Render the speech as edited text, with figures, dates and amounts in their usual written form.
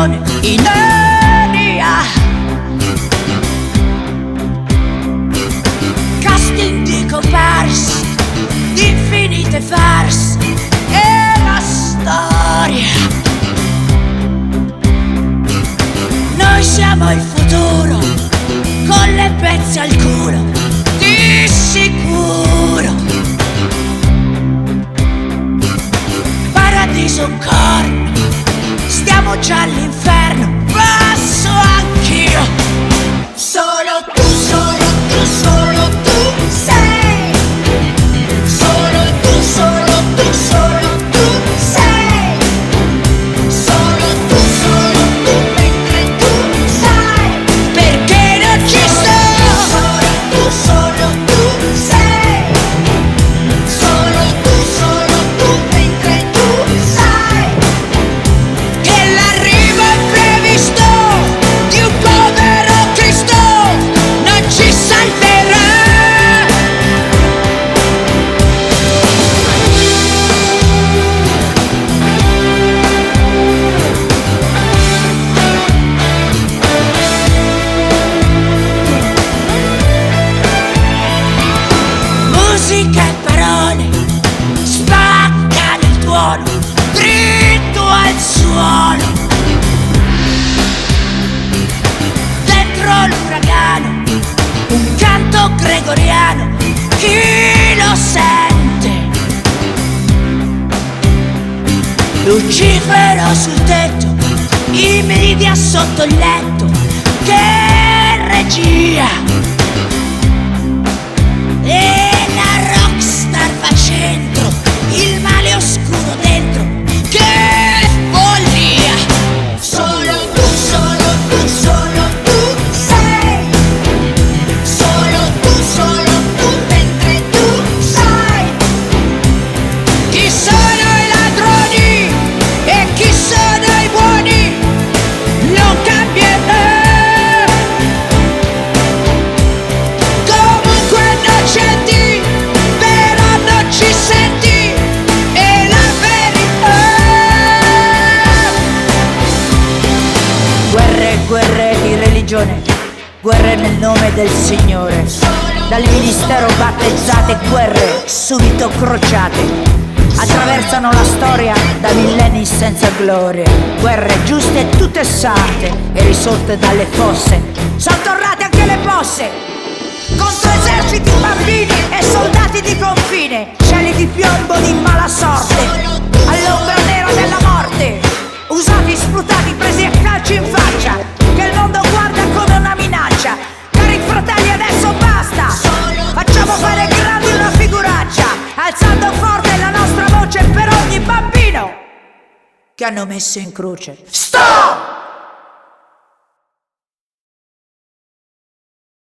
religione in aria. Casting di comparse, di infinite farse e la storia. Noi siamo il futuro, con le pezze al culo, di sicuro. Paradiso un corno, stiamo già all'inferno, passo anch'io. Solo tu, solo tu, solo tu sei. Solo tu, solo tu, solo tu sei. Solo tu, mentre tu sai. Perché non ci sto. Solo tu sei. Solo tu, mentre tu sai. Che l'arrivo imprevisto di un povero Cristo non ci salverà. Musica e parole spaccano il tuono dritto al suolo. Dentro l'uragano un canto gregoriano, chi lo sente? Lucifero sul tetto, i media sotto il letto, che regia! E la rockstar va centro, il male oscuro dentro, che follia! Solo tu, solo tu, solo tu sei. Solo tu, mentre tu sai. Chi sono i ladroni e chi sono i buoni lo cambierà. Comunque non senti, però non ci senti, è la verità. Guerre di religione, guerre nel nome del Signore. Dal ministero battezzate, guerre subito crociate. Attraversano la storia da millenni senza gloria. Guerre giuste tutte sante e risolte dalle fosse. Sono tornate anche le posse contro eserciti, bambini e soldati di confine. Cieli di piombo di mala sorte, all'ombra nera della morte. Usati, sputati, presi a calci in faccia, che il mondo guarda come una minaccia. Cari fratelli, adesso basta. Facciamo fare grandi una figuraccia, alzando forte la nostra voce per ogni bambino che hanno messo in croce. Stop!